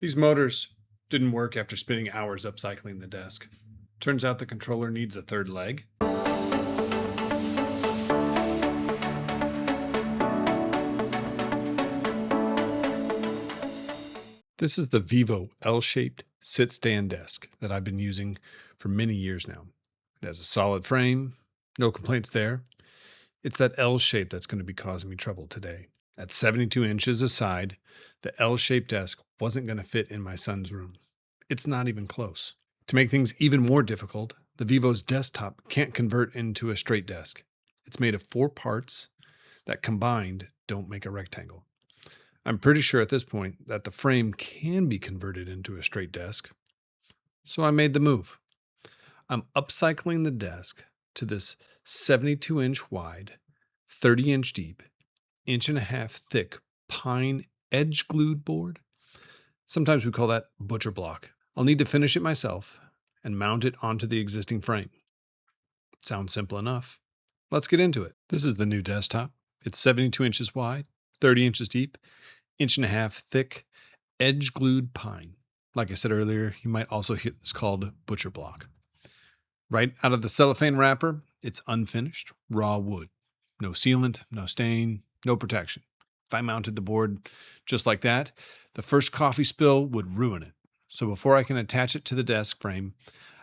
These motors didn't work after spending hours upcycling the desk. Turns out the controller needs a third leg. This is the VIVO L-shaped sit-stand desk that I've been using for many years now. It has a solid frame, no complaints there. It's that L shape that's going to be causing me trouble today. At 72 inches aside, the L-shaped desk wasn't going to fit in my son's room. It's not even close. To make things even more difficult, the Vivo's desktop can't convert into a straight desk. It's made of 4 parts that combined don't make a rectangle. I'm pretty sure at this point that the frame can be converted into a straight desk, so I made the move. I'm upcycling the desk to this 72-inch wide, 30-inch deep, inch-and-a-half thick pine edge-glued board. Sometimes we call that butcher block. I'll need to finish it myself and mount it onto the existing frame. Sounds simple enough. Let's get into it. This is the new desktop. It's 72 inches wide, 30 inches deep, inch-and-a-half thick, edge-glued pine. Like I said earlier, you might also hear this called butcher block. Right out of the cellophane wrapper, it's unfinished, raw wood. No sealant, no stain, no protection. If I mounted the board just like that, the first coffee spill would ruin it. So before I can attach it to the desk frame,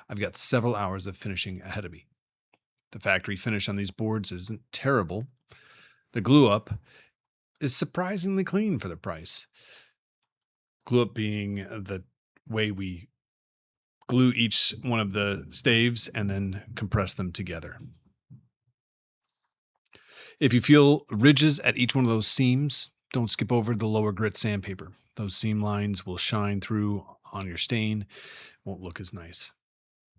I've got several hours of finishing ahead of me. The factory finish on these boards isn't terrible. The glue up is surprisingly clean for the price. Glue up being the way we glue each one of the staves and then compress them together. If you feel ridges at each one of those seams, don't skip over the lower grit sandpaper. Those seam lines will shine through on your stain, won't look as nice.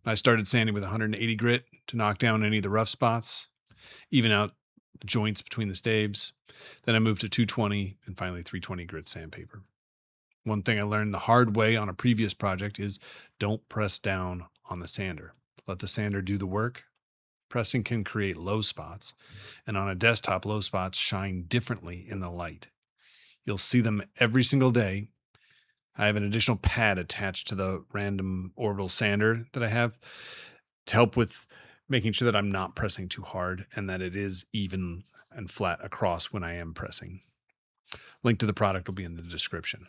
I started sanding with 180 grit to knock down any of the rough spots, even out the joints between the staves. Then I moved to 220 and finally 320 grit sandpaper. One thing I learned the hard way on a previous project is don't press down on the sander. Let the sander do the work. Pressing can create low spots, and on a desktop, low spots shine differently in the light. You'll see them every single day. I have an additional pad attached to the random orbital sander that I have to help with making sure that I'm not pressing too hard and that it is even and flat across when I am pressing. Link to the product will be in the description.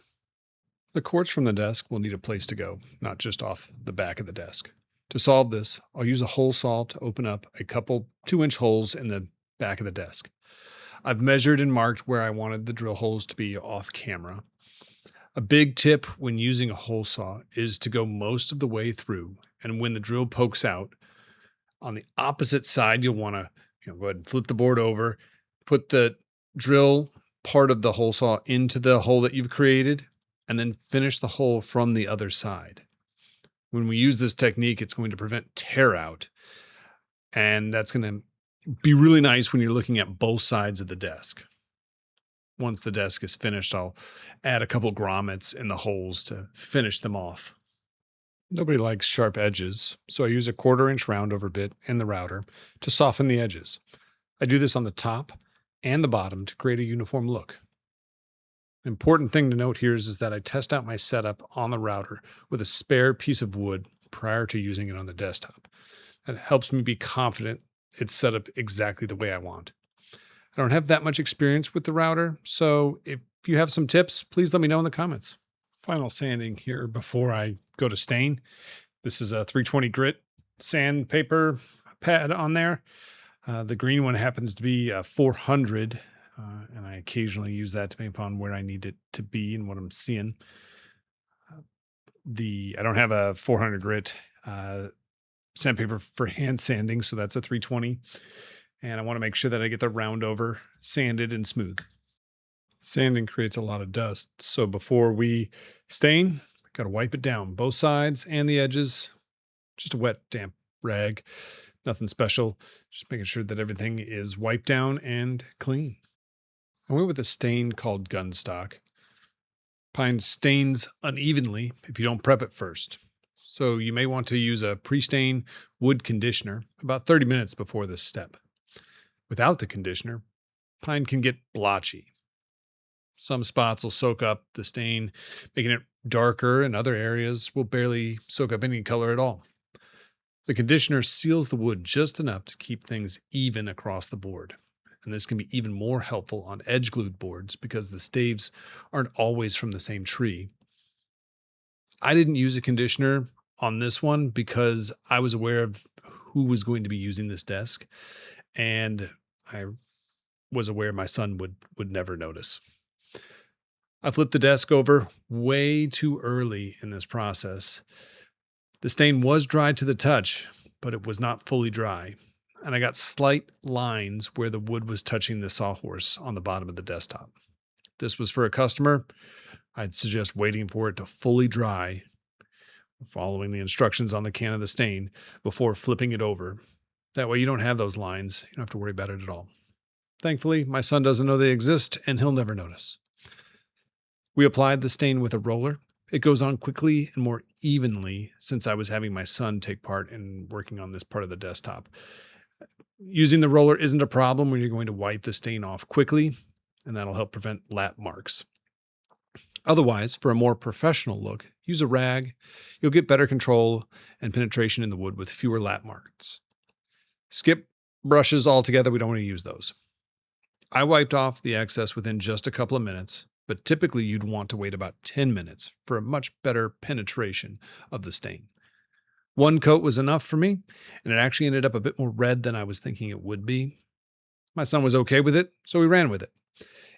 The cords from the desk will need a place to go, not just off the back of the desk. To solve this, I'll use a hole saw to open up a couple 2-inch holes in the back of the desk. I've measured and marked where I wanted the drill holes to be off camera. A big tip when using a hole saw is to go most of the way through, and when the drill pokes out, on the opposite side, you'll want to go ahead and flip the board over, put the drill part of the hole saw into the hole that you've created, and then finish the hole from the other side. When we use this technique, it's going to prevent tear out, and that's going to be really nice when you're looking at both sides of the desk. Once the desk is finished, I'll add a couple grommets in the holes to finish them off. Nobody likes sharp edges, so I use a 1/4-inch roundover bit in the router to soften the edges. I do this on the top and the bottom to create a uniform look. Important thing to note here is that I test out my setup on the router with a spare piece of wood prior to using it on the desktop. That helps me be confident it's set up exactly the way I want. I don't have that much experience with the router, so if you have some tips, please let me know in the comments. Final sanding here before I go to stain. This is a 320 grit sandpaper pad on there. The green one happens to be 400, and I occasionally use that depending upon where I need it to be and what I'm seeing. I don't have a 400 grit sandpaper for hand sanding, so that's a 320. And I want to make sure that I get the round over sanded and smooth. Sanding creates a lot of dust, so before we stain, got to wipe it down, both sides and the edges. Just a wet, damp rag, nothing special. Just making sure that everything is wiped down and clean. I went with a stain called Gunstock. Pine stains unevenly if you don't prep it first. So you may want to use a pre-stain wood conditioner about 30 minutes before this step. Without the conditioner, pine can get blotchy. Some spots will soak up the stain, making it darker, and other areas will barely soak up any color at all. The conditioner seals the wood just enough to keep things even across the board. And this can be even more helpful on edge glued boards because the staves aren't always from the same tree. I didn't use a conditioner on this one because I was aware of who was going to be using this desk, and I was aware my son would never notice. I flipped the desk over way too early in this process. The stain was dry to the touch, but it was not fully dry, and I got slight lines where the wood was touching the sawhorse on the bottom of the desktop. If this was for a customer, I'd suggest waiting for it to fully dry, following the instructions on the can of the stain before flipping it over. That way you don't have those lines. You don't have to worry about it at all. Thankfully, my son doesn't know they exist, and he'll never notice. We applied the stain with a roller. It goes on quickly and more evenly since I was having my son take part in working on this part of the desktop. Using the roller isn't a problem when you're going to wipe the stain off quickly, and that'll help prevent lap marks. Otherwise, for a more professional look, use a rag. You'll get better control and penetration in the wood with fewer lap marks. Skip brushes altogether. We don't want to use those. I wiped off the excess within just a couple of minutes, but typically you'd want to wait about 10 minutes for a much better penetration of the stain. One coat was enough for me, and it actually ended up a bit more red than I was thinking it would be. My son was okay with it, so we ran with it.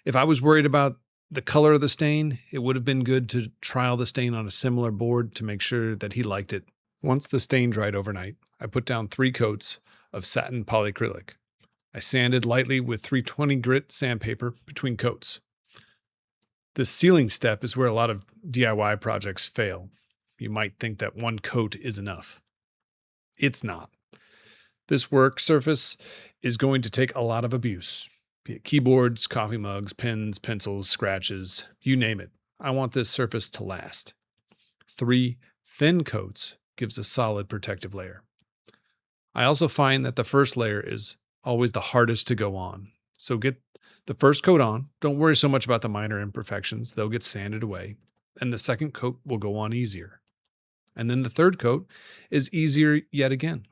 If I was worried about the color of the stain, it would have been good to trial the stain on a similar board to make sure that he liked it. Once the stain dried overnight, I put down 3 coats of satin polyacrylic. I sanded lightly with 320 grit sandpaper between coats. The sealing step is where a lot of DIY projects fail. You might think that one coat is enough. It's not. This work surface is going to take a lot of abuse, be it keyboards, coffee mugs, pens, pencils, scratches, you name it. I want this surface to last. 3 thin coats gives a solid protective layer. I also find that the first layer is always the hardest to go on. So get the first coat on. Don't worry so much about the minor imperfections. They'll get sanded away. And the second coat will go on easier. And then the third coat is easier yet again.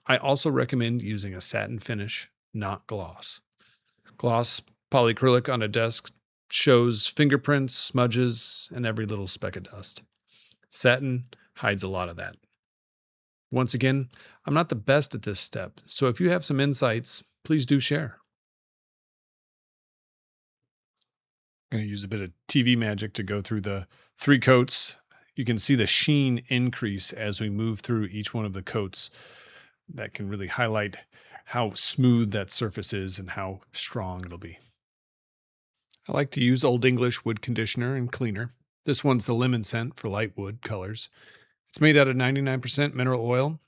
I also recommend using a satin finish, not gloss. Gloss polyacrylic on a desk shows fingerprints, smudges, and every little speck of dust. Satin hides a lot of that. Once again, I'm not the best at this step, so if you have some insights, please do share. I'm going to use a bit of TV magic to go through the 3 coats. You can see the sheen increase as we move through each one of the coats. That can really highlight how smooth that surface is and how strong it'll be. I like to use Old English wood conditioner and cleaner. This one's the lemon scent for light wood colors. It's made out of 99% mineral oil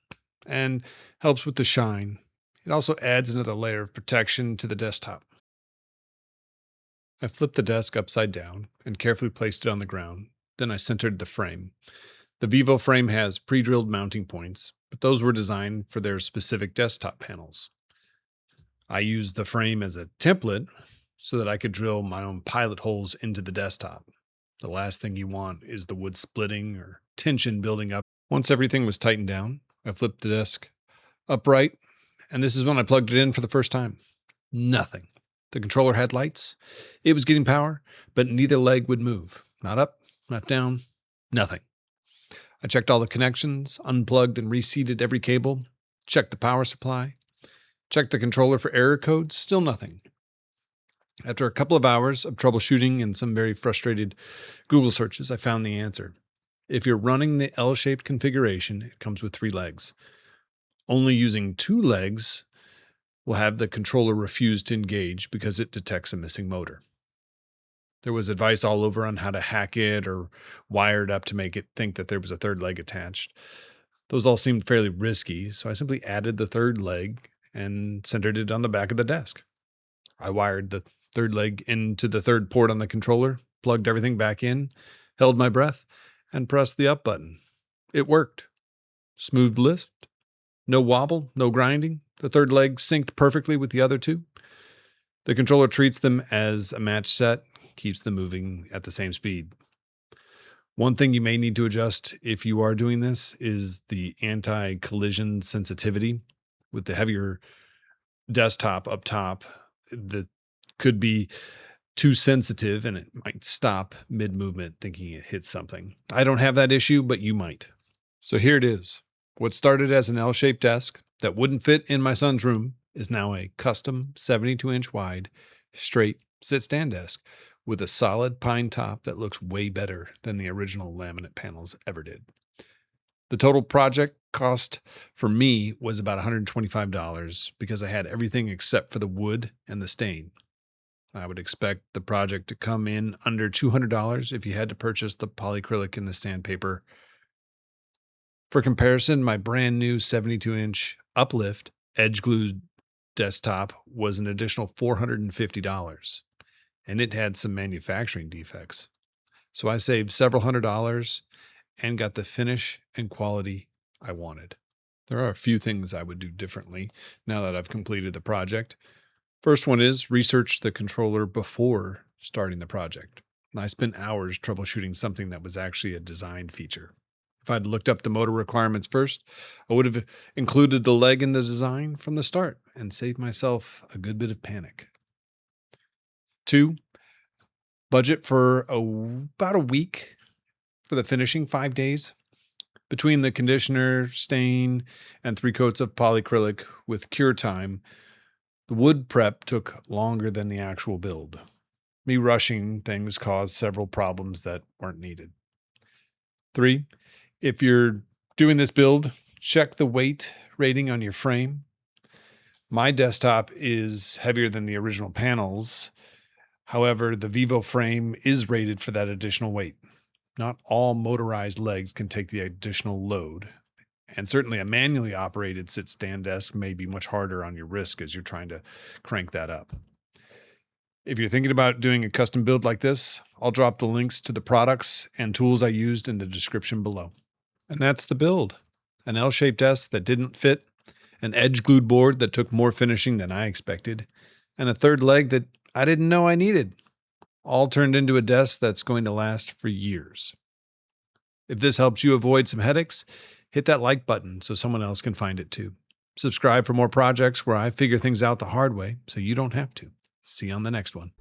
and helps with the shine. It also adds another layer of protection to the desktop. I flipped the desk upside down and carefully placed it on the ground. Then I centered the frame. The VIVO frame has pre-drilled mounting points, but those were designed for their specific desktop panels. I used the frame as a template so that I could drill my own pilot holes into the desktop. The last thing you want is the wood splitting or tension building up. Once everything was tightened down, I flipped the desk upright, and this is when I plugged it in for the first time. Nothing. The controller had lights. It was getting power, but neither leg would move. Not up, not down, nothing. I checked all the connections, unplugged and reseated every cable, checked the power supply, checked the controller for error codes, still nothing. After a couple of hours of troubleshooting and some very frustrated Google searches, I found the answer. If you're running the L-shaped configuration, it comes with 3 legs. Only using 2 legs will have the controller refuse to engage because it detects a missing motor. There was advice all over on how to hack it or wire it up to make it think that there was a 3rd leg attached. Those all seemed fairly risky, so I simply added the 3rd leg and centered it on the back of the desk. I wired the 3rd leg into the 3rd port on the controller, plugged everything back in, held my breath, and pressed the up button. It worked. Smooth lift, no wobble, no grinding. The 3rd leg synced perfectly with the other 2. The controller treats them as a match set, keeps them moving at the same speed. One thing you may need to adjust if you are doing this is the anti-collision sensitivity. With the heavier desktop up top, that could be too sensitive and it might stop mid-movement thinking it hit something. I don't have that issue, but you might. So here it is. What started as an L-shaped desk that wouldn't fit in my son's room is now a custom 72-inch wide, straight sit-stand desk with a solid pine top that looks way better than the original laminate panels ever did. The total project cost for me was about $125 because I had everything except for the wood and the stain. I would expect the project to come in under $200 if you had to purchase the polyacrylic and the sandpaper. For comparison, my brand new 72-inch uplift edge glued desktop was an additional $450, and it had some manufacturing defects. So I saved several $100s and got the finish and quality I wanted. There are a few things I would do differently now that I've completed the project. First one is research the controller before starting the project. I spent hours troubleshooting something that was actually a design feature. If I'd looked up the motor requirements first, I would have included the leg in the design from the start and saved myself a good bit of panic. 2, budget for about a week for the finishing, 5 days. Between the conditioner, stain, and 3 coats of polyacrylic with cure time, the wood prep took longer than the actual build. Me rushing things caused several problems that weren't needed. 3, if you're doing this build, check the weight rating on your frame. My desktop is heavier than the original panels. However, the VIVO frame is rated for that additional weight. Not all motorized legs can take the additional load. And certainly a manually operated sit-stand desk may be much harder on your wrist as you're trying to crank that up. If you're thinking about doing a custom build like this, I'll drop the links to the products and tools I used in the description below. And that's the build. An L-shaped desk that didn't fit, an edge-glued board that took more finishing than I expected, and a third leg that I didn't know I needed. All turned into a desk that's going to last for years. If this helps you avoid some headaches, hit that like button so someone else can find it too. Subscribe for more projects where I figure things out the hard way so you don't have to. See you on the next one.